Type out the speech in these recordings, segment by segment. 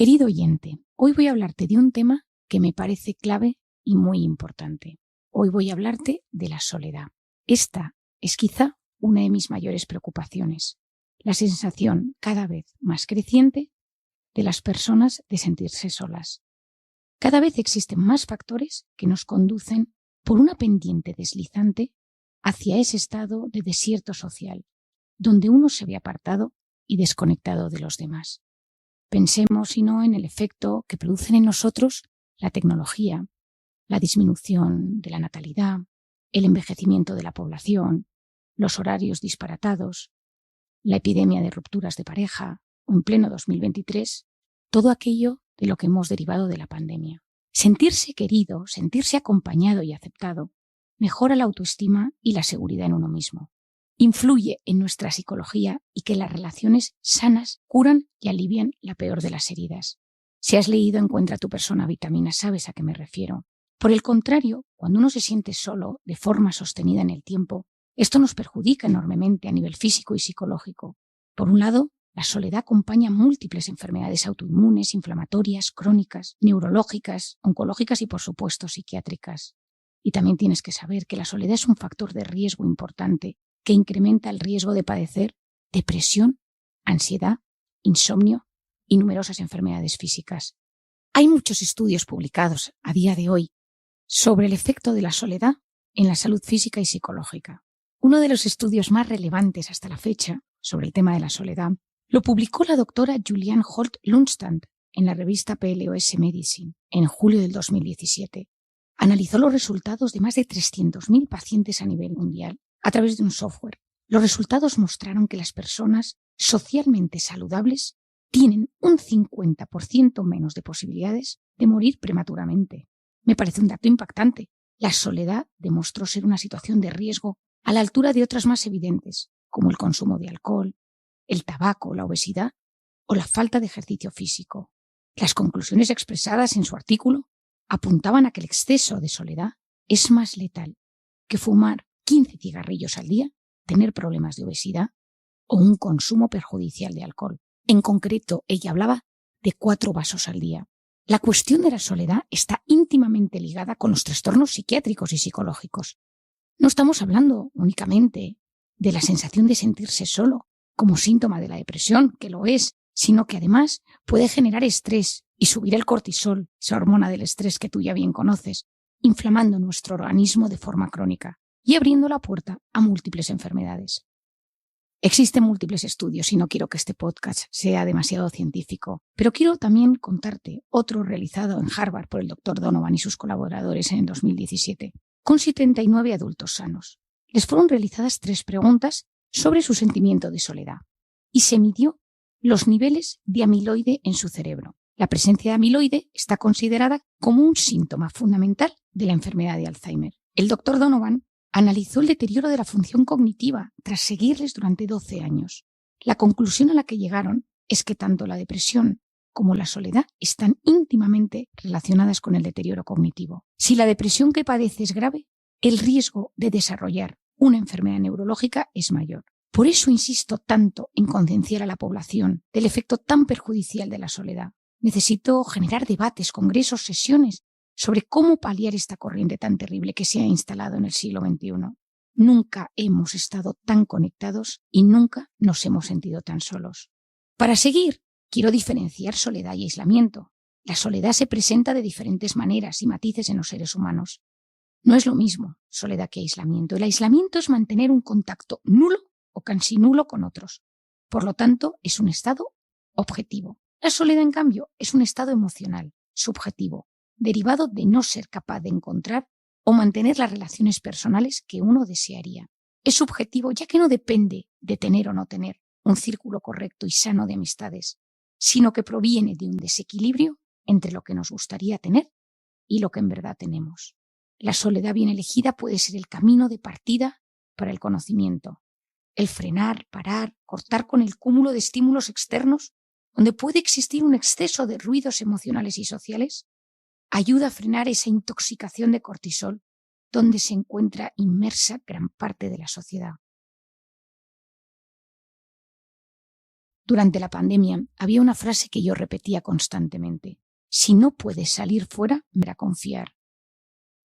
Querido oyente, hoy voy a hablarte de un tema que me parece clave y muy importante. Hoy voy a hablarte de la soledad. Esta es quizá una de mis mayores preocupaciones, la sensación cada vez más creciente de las personas de sentirse solas. Cada vez existen más factores que nos conducen por una pendiente deslizante hacia ese estado de desierto social, donde uno se ve apartado y desconectado de los demás. Pensemos, si no, en el efecto que producen en nosotros la tecnología, la disminución de la natalidad, el envejecimiento de la población, los horarios disparatados, la epidemia de rupturas de pareja o, en pleno 2023, todo aquello de lo que hemos derivado de la pandemia. Sentirse querido, sentirse acompañado y aceptado mejora la autoestima y la seguridad en uno mismo. Influye en nuestra psicología y que las relaciones sanas curan y alivian la peor de las heridas. Si has leído Encuentra tu persona vitamina, sabes a qué me refiero. Por el contrario, cuando uno se siente solo de forma sostenida en el tiempo, esto nos perjudica enormemente a nivel físico y psicológico. Por un lado, la soledad acompaña múltiples enfermedades autoinmunes, inflamatorias, crónicas, neurológicas, oncológicas y, por supuesto, psiquiátricas. Y también tienes que saber que la soledad es un factor de riesgo importante que incrementa el riesgo de padecer depresión, ansiedad, insomnio y numerosas enfermedades físicas. Hay muchos estudios publicados a día de hoy sobre el efecto de la soledad en la salud física y psicológica. Uno de los estudios más relevantes hasta la fecha sobre el tema de la soledad lo publicó la doctora Juliane Holt-Lundstad en la revista PLOS Medicine en julio del 2017. Analizó los resultados de más de 300.000 pacientes a nivel mundial a través de un software. Los resultados mostraron que las personas socialmente saludables tienen un 50% menos de posibilidades de morir prematuramente. Me parece un dato impactante. La soledad demostró ser una situación de riesgo a la altura de otras más evidentes, como el consumo de alcohol, el tabaco, la obesidad o la falta de ejercicio físico. Las conclusiones expresadas en su artículo apuntaban a que el exceso de soledad es más letal que fumar 15 cigarrillos al día, tener problemas de obesidad o un consumo perjudicial de alcohol. En concreto, ella hablaba de 4 vasos al día. La cuestión de la soledad está íntimamente ligada con los trastornos psiquiátricos y psicológicos. No estamos hablando únicamente de la sensación de sentirse solo como síntoma de la depresión, que lo es, sino que además puede generar estrés y subir el cortisol, esa hormona del estrés que tú ya bien conoces, inflamando nuestro organismo de forma crónica y abriendo la puerta a múltiples enfermedades. Existen múltiples estudios y no quiero que este podcast sea demasiado científico, pero quiero también contarte otro realizado en Harvard por el Dr. Donovan y sus colaboradores en el 2017, con 79 adultos sanos. Les fueron realizadas 3 preguntas sobre su sentimiento de soledad y se midió los niveles de amiloide en su cerebro. La presencia de amiloide está considerada como un síntoma fundamental de la enfermedad de Alzheimer. El Dr. Donovan analizó el deterioro de la función cognitiva tras seguirles durante 12 años. La conclusión a la que llegaron es que tanto la depresión como la soledad están íntimamente relacionadas con el deterioro cognitivo. Si la depresión que padece es grave, el riesgo de desarrollar una enfermedad neurológica es mayor. Por eso insisto tanto en concienciar a la población del efecto tan perjudicial de la soledad. Necesito generar debates, congresos, sesiones sobre cómo paliar esta corriente tan terrible que se ha instalado en el siglo XXI. Nunca hemos estado tan conectados y nunca nos hemos sentido tan solos. Para seguir, quiero diferenciar soledad y aislamiento. La soledad se presenta de diferentes maneras y matices en los seres humanos. No es lo mismo soledad que aislamiento. El aislamiento es mantener un contacto nulo o casi nulo con otros. Por lo tanto, es un estado objetivo. La soledad, en cambio, es un estado emocional, subjetivo, derivado de no ser capaz de encontrar o mantener las relaciones personales que uno desearía. Es subjetivo ya que no depende de tener o no tener un círculo correcto y sano de amistades, sino que proviene de un desequilibrio entre lo que nos gustaría tener y lo que en verdad tenemos. La soledad bien elegida puede ser el camino de partida para el conocimiento, el frenar, parar, cortar con el cúmulo de estímulos externos donde puede existir un exceso de ruidos emocionales y sociales, ayuda a frenar esa intoxicación de cortisol donde se encuentra inmersa gran parte de la sociedad. Durante la pandemia había una frase que yo repetía constantemente. Si no puedes salir fuera, me a confiar.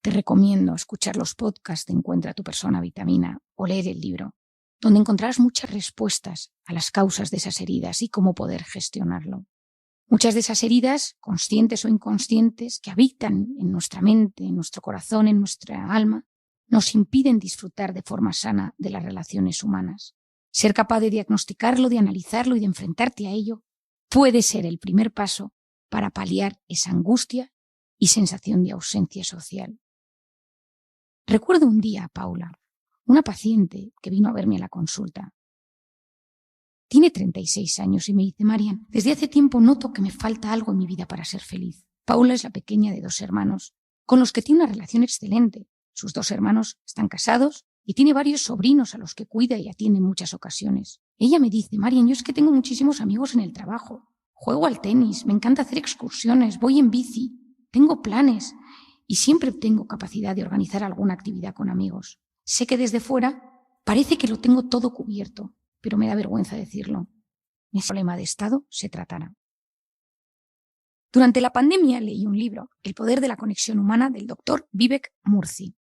Te recomiendo escuchar los podcasts de Encuentra tu persona vitamina o leer el libro, donde encontrarás muchas respuestas a las causas de esas heridas y cómo poder gestionarlo. Muchas de esas heridas, conscientes o inconscientes, que habitan en nuestra mente, en nuestro corazón, en nuestra alma, nos impiden disfrutar de forma sana de las relaciones humanas. Ser capaz de diagnosticarlo, de analizarlo y de enfrentarte a ello puede ser el primer paso para paliar esa angustia y sensación de ausencia social. Recuerdo un día a Paula, una paciente que vino a verme a la consulta. Tiene 36 años y me dice: Marian, desde hace tiempo noto que me falta algo en mi vida para ser feliz. Paula es la pequeña de 2 hermanos, con los que tiene una relación excelente. Sus 2 hermanos están casados y tiene varios sobrinos a los que cuida y atiende en muchas ocasiones. Ella me dice: Marian, yo es que tengo muchísimos amigos en el trabajo. Juego al tenis, me encanta hacer excursiones, voy en bici, tengo planes y siempre tengo capacidad de organizar alguna actividad con amigos. Sé que desde fuera parece que lo tengo todo cubierto, pero me da vergüenza decirlo. Mi problema de estado se tratará. Durante la pandemia leí un libro, El poder de la conexión humana, del doctor Vivek Murthy.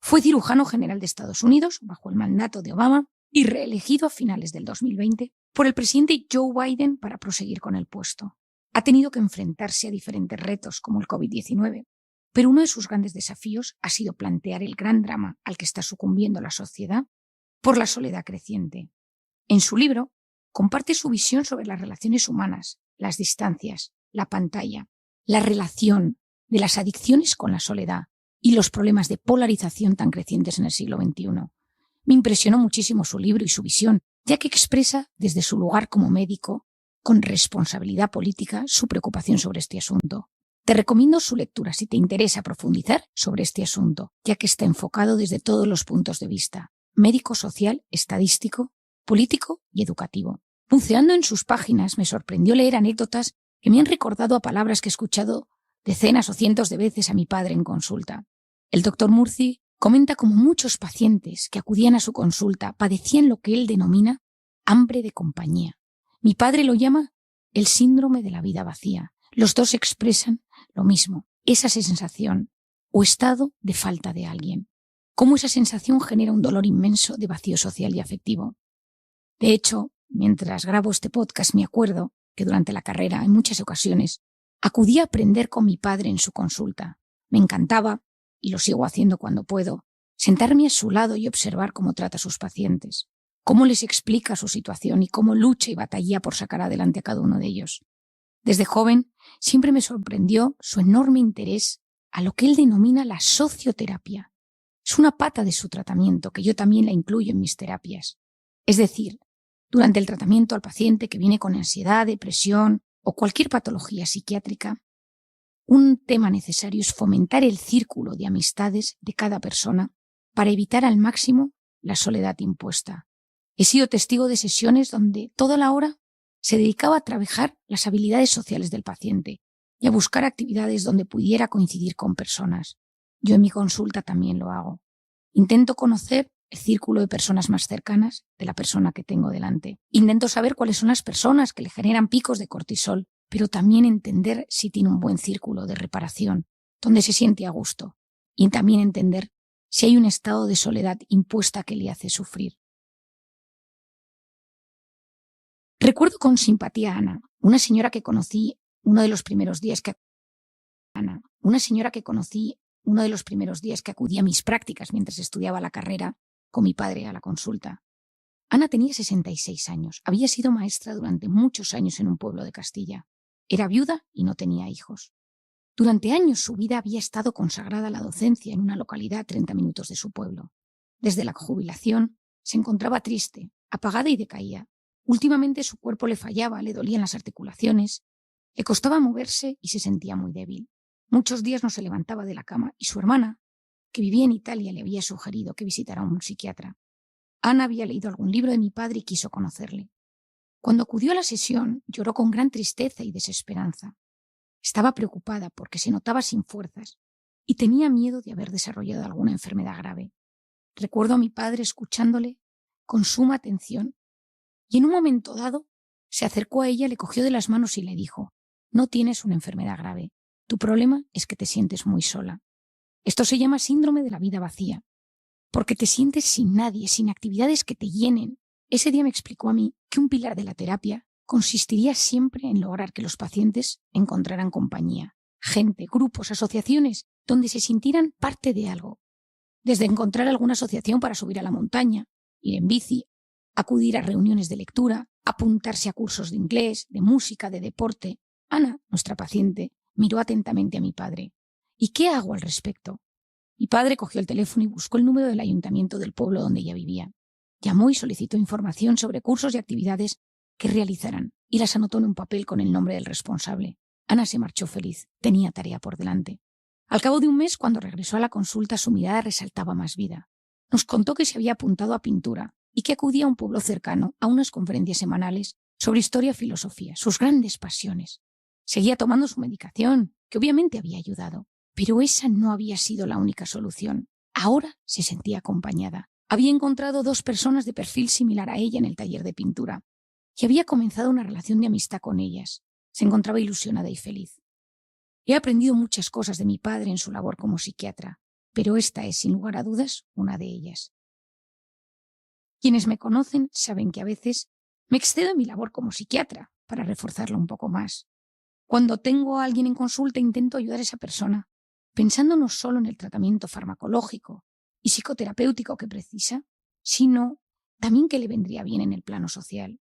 Fue cirujano general de Estados Unidos bajo el mandato de Obama y reelegido a finales del 2020 por el presidente Joe Biden para proseguir con el puesto. Ha tenido que enfrentarse a diferentes retos como el COVID-19, pero uno de sus grandes desafíos ha sido plantear el gran drama al que está sucumbiendo la sociedad por la soledad creciente. En su libro comparte su visión sobre las relaciones humanas, las distancias, la pantalla, la relación de las adicciones con la soledad y los problemas de polarización tan crecientes en el siglo XXI. Me impresionó muchísimo su libro y su visión, ya que expresa desde su lugar como médico, con responsabilidad política, su preocupación sobre este asunto. Te recomiendo su lectura si te interesa profundizar sobre este asunto, ya que está enfocado desde todos los puntos de vista: médico, social, estadístico, político y educativo. Buceando en sus páginas me sorprendió leer anécdotas que me han recordado a palabras que he escuchado decenas o cientos de veces a mi padre en consulta. El doctor Murthy comenta cómo muchos pacientes que acudían a su consulta padecían lo que él denomina hambre de compañía. Mi padre lo llama el síndrome de la vida vacía. Los dos expresan lo mismo, esa sensación o estado de falta de alguien. Cómo esa sensación genera un dolor inmenso de vacío social y afectivo. De hecho, mientras grabo este podcast me acuerdo que durante la carrera, en muchas ocasiones, acudí a aprender con mi padre en su consulta. Me encantaba, y lo sigo haciendo cuando puedo, sentarme a su lado y observar cómo trata a sus pacientes, cómo les explica su situación y cómo lucha y batalla por sacar adelante a cada uno de ellos. Desde joven siempre me sorprendió su enorme interés a lo que él denomina la socioterapia. Es una pata de su tratamiento que yo también la incluyo en mis terapias. Es decir, durante el tratamiento al paciente que viene con ansiedad, depresión o cualquier patología psiquiátrica, un tema necesario es fomentar el círculo de amistades de cada persona para evitar al máximo la soledad impuesta. He sido testigo de sesiones donde toda la hora se dedicaba a trabajar las habilidades sociales del paciente y a buscar actividades donde pudiera coincidir con personas. Yo en mi consulta también lo hago. Intento conocer el círculo de personas más cercanas de la persona que tengo delante. Intento saber cuáles son las personas que le generan picos de cortisol, pero también entender si tiene un buen círculo de reparación, donde se siente a gusto. Y también entender si hay un estado de soledad impuesta que le hace sufrir. Recuerdo con simpatía a Ana, una señora que conocí uno de los primeros días que acudí a mis prácticas mientras estudiaba la carrera con mi padre a la consulta. Ana tenía 66 años, había sido maestra durante muchos años en un pueblo de Castilla. Era viuda y no tenía hijos. Durante años su vida había estado consagrada a la docencia en una localidad a 30 minutos de su pueblo. Desde la jubilación se encontraba triste, apagada y decaía. Últimamente su cuerpo le fallaba, le dolían las articulaciones, le costaba moverse y se sentía muy débil. Muchos días no se levantaba de la cama y su hermana, que vivía en Italia, le había sugerido que visitara a un psiquiatra. Ana había leído algún libro de mi padre y quiso conocerle. Cuando acudió a la sesión, lloró con gran tristeza y desesperanza. Estaba preocupada porque se notaba sin fuerzas y tenía miedo de haber desarrollado alguna enfermedad grave. Recuerdo a mi padre escuchándole con suma atención y en un momento dado Se acercó a ella, le cogió de las manos y le dijo: no tienes una enfermedad grave. Tu problema es que te sientes muy sola. Esto se llama síndrome de la vida vacía, porque te sientes sin nadie, sin actividades que te llenen. Ese día me explicó a mí que un pilar de la terapia consistiría siempre en lograr que los pacientes encontraran compañía, gente, grupos, asociaciones, donde se sintieran parte de algo. Desde encontrar alguna asociación para subir a la montaña, ir en bici, acudir a reuniones de lectura, apuntarse a cursos de inglés, de música, de deporte. Ana, nuestra paciente, miró atentamente a mi padre. ¿Y qué hago al respecto? Mi padre cogió el teléfono y buscó el número del ayuntamiento del pueblo donde ella vivía. Llamó y solicitó información sobre cursos y actividades que realizarán y las anotó en un papel con el nombre del responsable. Ana se marchó feliz. Tenía tarea por delante. Al cabo de un mes, cuando regresó a la consulta, su mirada resaltaba más vida. Nos contó que se había apuntado a pintura y que acudía a un pueblo cercano a unas conferencias semanales sobre historia y filosofía, sus grandes pasiones. Seguía tomando su medicación, que obviamente había ayudado, pero esa no había sido la única solución. Ahora se sentía acompañada. Había encontrado 2 personas de perfil similar a ella en el taller de pintura y había comenzado una relación de amistad con ellas. Se encontraba ilusionada y feliz. He aprendido muchas cosas de mi padre en su labor como psiquiatra, pero esta es, sin lugar a dudas, una de ellas. Quienes me conocen saben que a veces me excedo en mi labor como psiquiatra para reforzarla un poco más. Cuando tengo a alguien en consulta intento ayudar a esa persona, pensando no solo en el tratamiento farmacológico y psicoterapéutico que precisa, sino también que le vendría bien en el plano social.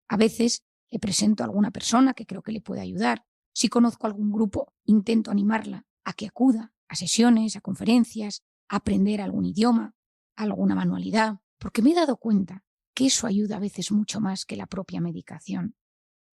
A veces le presento a alguna persona que creo que le puede ayudar. Si conozco algún grupo, intento animarla a que acuda a sesiones, a conferencias, a aprender algún idioma, alguna manualidad, porque me he dado cuenta que eso ayuda a veces mucho más que la propia medicación.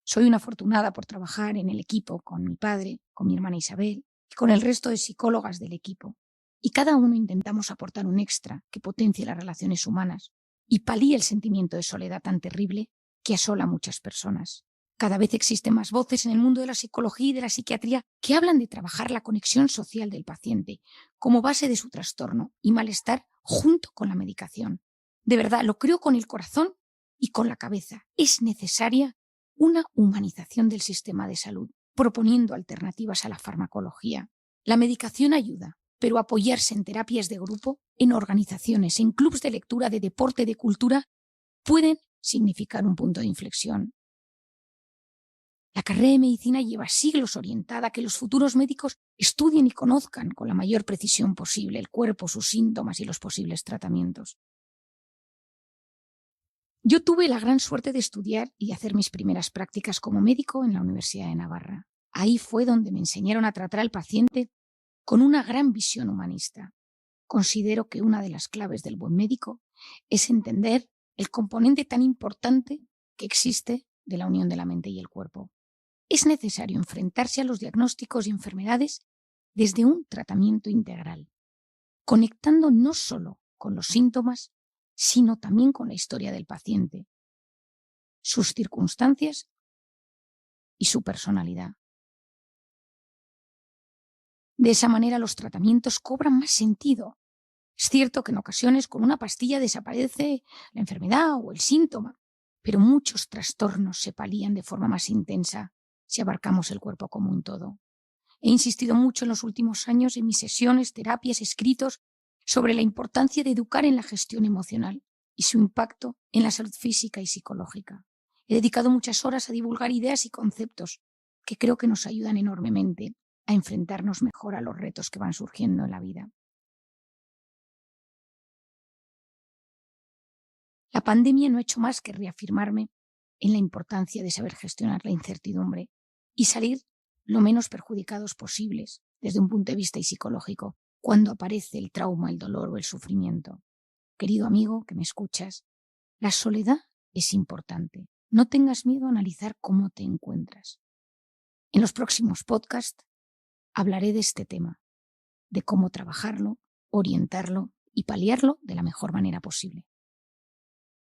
Soy una afortunada por trabajar en el equipo con mi padre, con mi hermana Isabel y con el resto de psicólogas del equipo. Y cada uno intentamos aportar un extra que potencie las relaciones humanas y palíe el sentimiento de soledad tan terrible que asola a muchas personas. Cada vez existen más voces en el mundo de la psicología y de la psiquiatría que hablan de trabajar la conexión social del paciente como base de su trastorno y malestar junto con la medicación. De verdad, lo creo con el corazón y con la cabeza. Es necesaria una humanización del sistema de salud, proponiendo alternativas a la farmacología. La medicación ayuda, pero apoyarse en terapias de grupo, en organizaciones, en clubes de lectura, de deporte, de cultura, pueden significar un punto de inflexión. La carrera de medicina lleva siglos orientada a que los futuros médicos estudien y conozcan con la mayor precisión posible el cuerpo, sus síntomas y los posibles tratamientos. Yo tuve la gran suerte de estudiar y hacer mis primeras prácticas como médico en la Universidad de Navarra. Ahí fue donde me enseñaron a tratar al paciente con una gran visión humanista. Considero que una de las claves del buen médico es entender el componente tan importante que existe de la unión de la mente y el cuerpo. Es necesario enfrentarse a los diagnósticos y enfermedades desde un tratamiento integral, conectando no solo con los síntomas, sino también con la historia del paciente, sus circunstancias y su personalidad. De esa manera los tratamientos cobran más sentido. Es cierto que en ocasiones con una pastilla desaparece la enfermedad o el síntoma, pero muchos trastornos se palían de forma más intensa si abarcamos el cuerpo como un todo. He insistido mucho en los últimos años en mis sesiones, terapias, escritos sobre la importancia de educar en la gestión emocional y su impacto en la salud física y psicológica. He dedicado muchas horas a divulgar ideas y conceptos que creo que nos ayudan enormemente a enfrentarnos mejor a los retos que van surgiendo en la vida. La pandemia no ha hecho más que reafirmarme en la importancia de saber gestionar la incertidumbre y salir lo menos perjudicados posibles desde un punto de vista psicológico cuando aparece el trauma, el dolor o el sufrimiento. Querido amigo que me escuchas, la soledad es importante. No tengas miedo a analizar cómo te encuentras. En los próximos podcasts hablaré de este tema, de cómo trabajarlo, orientarlo y paliarlo de la mejor manera posible.